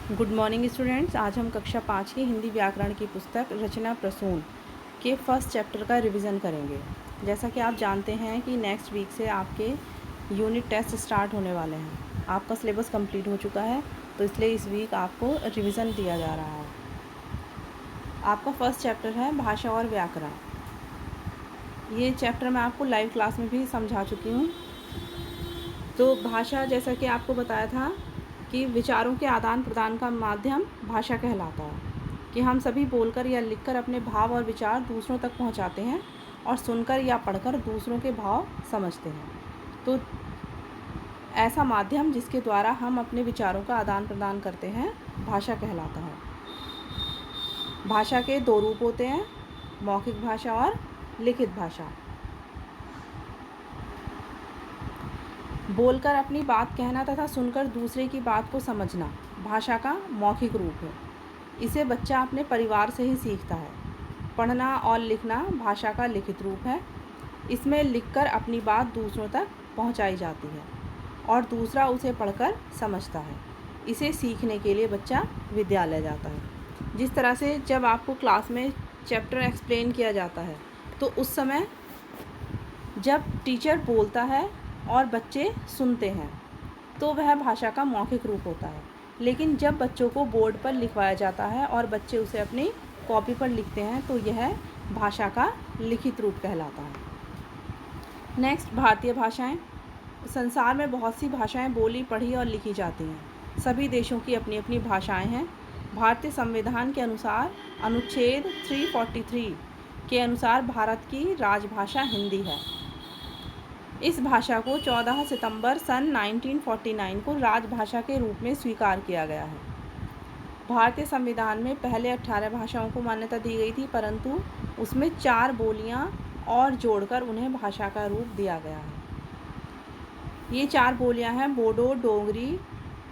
Good morning students. आज हम कक्षा 5 की हिंदी व्याकरण की पुस्तक रचना प्रसून के फर्स्ट चैप्टर का रिवीजन करेंगे। जैसा कि आप जानते हैं कि नेक्स्ट वीक से आपके यूनिट टेस्ट स्टार्ट होने वाले हैं। आपका सिलेबस कंप्लीट हो चुका है, तो इसलिए इस वीक आपको रिवीजन दिया जा रहा है। आपका फर्स्ट चैप्टर है भाषा और व्याकरण। ये चैप्टर मैं आपको लाइव क्लास में भी समझा चुकी हूँ। तो भाषा, जैसा कि आपको बताया था कि विचारों के आदान प्रदान का माध्यम भाषा कहलाता है, कि हम सभी बोलकर या लिखकर अपने भाव और विचार दूसरों तक पहुंचाते हैं और सुनकर या पढ़कर दूसरों के भाव समझते हैं। तो ऐसा माध्यम जिसके द्वारा हम अपने विचारों का आदान प्रदान करते हैं भाषा कहलाता है। भाषा के दो रूप होते हैं, मौखिक भाषा और लिखित भाषा। बोलकर अपनी बात कहना तथा सुनकर दूसरे की बात को समझना भाषा का मौखिक रूप है। इसे बच्चा अपने परिवार से ही सीखता है। पढ़ना और लिखना भाषा का लिखित रूप है। इसमें लिखकर अपनी बात दूसरों तक पहुंचाई जाती है और दूसरा उसे पढ़कर समझता है। इसे सीखने के लिए बच्चा विद्यालय जाता है। जिस तरह से जब आपको क्लास में चैप्टर एक्सप्लेन किया जाता है, तो उस समय जब टीचर बोलता है और बच्चे सुनते हैं, तो वह भाषा का मौखिक रूप होता है। लेकिन जब बच्चों को बोर्ड पर लिखवाया जाता है और बच्चे उसे अपनी कॉपी पर लिखते हैं, तो यह भाषा का लिखित रूप कहलाता है। नेक्स्ट, भारतीय भाषाएं। संसार में बहुत सी भाषाएं बोली, पढ़ी और लिखी जाती हैं। सभी देशों की अपनी अपनी भाषाएं हैं। भारतीय संविधान के अनुसार अनुच्छेद 343 के अनुसार भारत की राजभाषा हिंदी है। इस भाषा को 14 सितंबर सन 1949 को राजभाषा के रूप में स्वीकार किया गया है। भारतीय संविधान में पहले 18 भाषाओं को मान्यता दी गई थी, परंतु उसमें 4 बोलियां और जोड़कर उन्हें भाषा का रूप दिया गया है। ये 4 बोलियां हैं बोडो, डोगरी,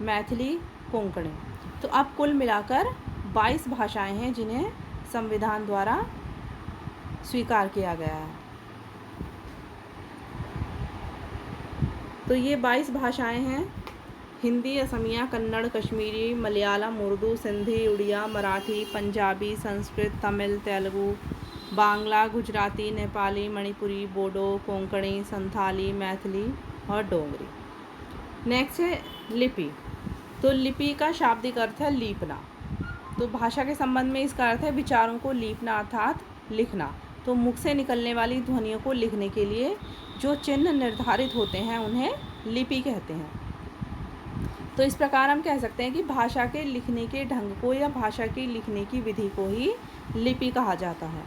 मैथिली, कोंकणी। तो अब कुल मिलाकर 22 भाषाएं हैं जिन्हें संविधान द्वारा स्वीकार किया गया है। तो ये 22 भाषाएं हैं: हिंदी, असमिया, कन्नड़, कश्मीरी, मलयालम, उर्दू, सिंधी, उड़िया, मराठी, पंजाबी, संस्कृत, तमिल, तेलुगु, बांग्ला, गुजराती, नेपाली, मणिपुरी, बोडो, कोंकणी, संथाली, मैथिली और डोगरी। नेक्स्ट है लिपि। तो लिपि का शाब्दिक अर्थ है लीपना। तो भाषा के संबंध में इसका अर्थ है विचारों को लीपना अर्थात लिखना। तो मुख से निकलने वाली ध्वनियों को लिखने के लिए जो चिन्ह निर्धारित होते हैं उन्हें लिपि कहते हैं। तो इस प्रकार हम कह सकते हैं कि भाषा के लिखने के ढंग को या भाषा की लिखने की विधि को ही लिपि कहा जाता है।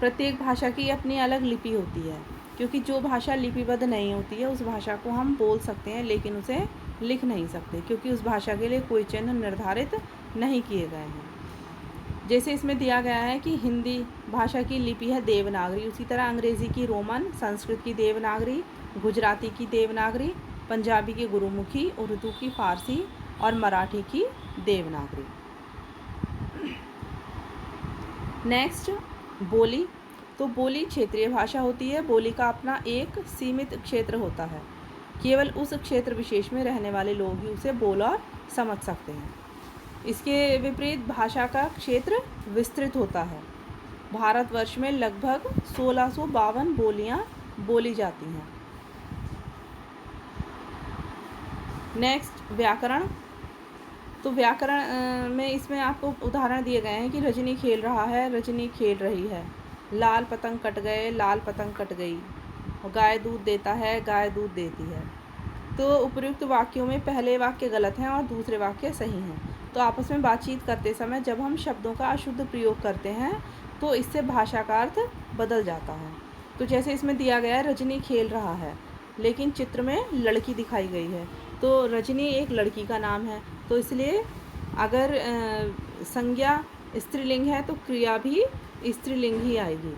प्रत्येक भाषा की अपनी अलग लिपि होती है, क्योंकि जो भाषा लिपिबद्ध नहीं होती है उस भाषा को हम बोल सकते हैं लेकिन उसे लिख नहीं सकते, क्योंकि उस भाषा के लिए कोई चिन्ह निर्धारित नहीं किए गए हैं। जैसे इसमें दिया गया है कि हिंदी भाषा की लिपि है देवनागरी, उसी तरह अंग्रेज़ी की रोमन, संस्कृत की देवनागरी, गुजराती की देवनागरी, पंजाबी की गुरुमुखी, उर्दू की फ़ारसी और मराठी की देवनागरी। नेक्स्ट, बोली। तो बोली क्षेत्रीय भाषा होती है। बोली का अपना एक सीमित क्षेत्र होता है। केवल उस क्षेत्र विशेष में रहने वाले लोग ही उसे बोल और समझ सकते हैं। इसके विपरीत भाषा का क्षेत्र विस्तृत होता है। भारतवर्ष में लगभग 1652 बोलियां बोली जाती हैं। नेक्स्ट, व्याकरण। तो व्याकरण में इसमें आपको उदाहरण दिए गए हैं कि रजनी खेल रहा है, रजनी खेल रही है, लाल पतंग कट गए, लाल पतंग कट गई, गाय दूध देता है, गाय दूध देती है। तो उपयुक्त वाक्यों में पहले वाक्य गलत हैं और दूसरे वाक्य सही हैं। तो आपस में बातचीत करते समय जब हम शब्दों का अशुद्ध प्रयोग करते हैं तो इससे भाषा का अर्थ बदल जाता है। तो जैसे इसमें दिया गया है रजनी खेल रहा है, लेकिन चित्र में लड़की दिखाई गई है। तो रजनी एक लड़की का नाम है, तो इसलिए अगर संज्ञा स्त्रीलिंग है तो क्रिया भी स्त्रीलिंग ही आएगी।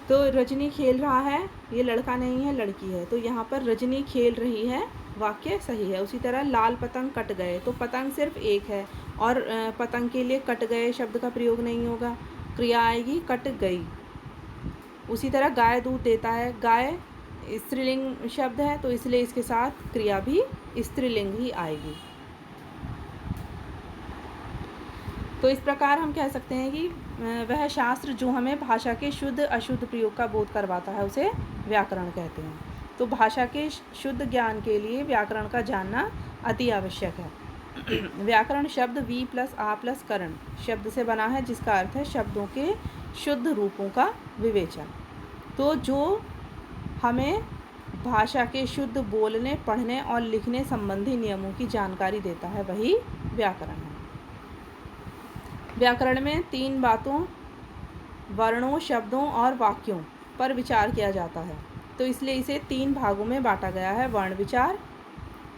तो रजनी खेल रहा है, ये लड़का नहीं है, लड़की है, तो यहाँ पर रजनी खेल रही है वाक्य सही है। उसी तरह लाल पतंग कट गए, तो पतंग सिर्फ एक है और पतंग के लिए कट गए शब्द का प्रयोग नहीं होगा, क्रिया आएगी कट गई। उसी तरह गाय दूध देता है, गाय स्त्रीलिंग शब्द है तो इसलिए इसके साथ क्रिया भी स्त्रीलिंग ही आएगी। तो इस प्रकार हम कह सकते हैं कि वह शास्त्र जो हमें भाषा के शुद्ध अशुद्ध प्रयोग का बोध करवाता है उसे व्याकरण कहते हैं। तो भाषा के शुद्ध ज्ञान के लिए व्याकरण का जानना अति आवश्यक है। व्याकरण शब्द वी प्लस आ प्लस करण शब्द से बना है, जिसका अर्थ है शब्दों के शुद्ध रूपों का विवेचन। तो जो हमें भाषा के शुद्ध बोलने, पढ़ने और लिखने संबंधी नियमों की जानकारी देता है वही व्याकरण है। व्याकरण में 3 बातों, वर्णों, शब्दों और वाक्यों पर विचार किया जाता है। तो इसलिए इसे 3 भागों में बांटा गया है: वर्ण विचार,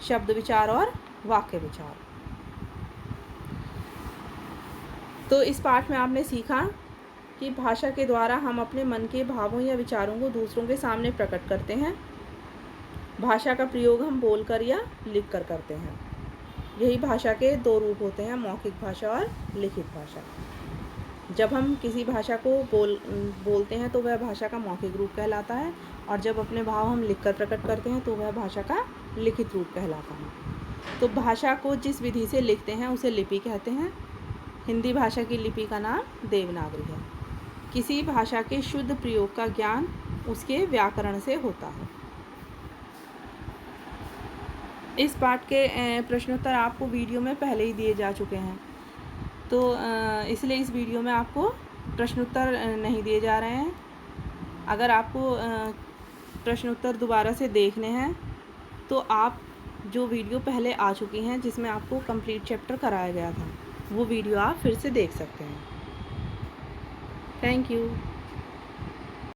शब्द विचार और वाक्य विचार। तो इस पाठ में आपने सीखा कि भाषा के द्वारा हम अपने मन के भावों या विचारों को दूसरों के सामने प्रकट करते हैं। भाषा का प्रयोग हम बोलकर या लिखकर करते हैं। यही भाषा के 2 रूप होते हैं, मौखिक भाषा और लिखित भाषा। जब हम किसी भाषा को बोलते हैं तो वह भाषा का मौखिक रूप कहलाता है, और जब अपने भाव हम लिखकर प्रकट करते हैं तो वह भाषा का लिखित रूप कहलाता है। तो भाषा को जिस विधि से लिखते हैं उसे लिपि कहते हैं। हिंदी भाषा की लिपि का नाम देवनागरी है। किसी भाषा के शुद्ध प्रयोग का ज्ञान उसके व्याकरण से होता है। इस पाठ के प्रश्नोत्तर आपको वीडियो में पहले ही दिए जा चुके हैं, तो इसलिए इस वीडियो में आपको प्रश्नोत्तर नहीं दिए जा रहे हैं। अगर आपको प्रश्नोत्तर दोबारा से देखने हैं तो आप जो वीडियो पहले आ चुकी हैं जिसमें आपको कंप्लीट चैप्टर कराया गया था, वो वीडियो आप फिर से देख सकते हैं। Thank you.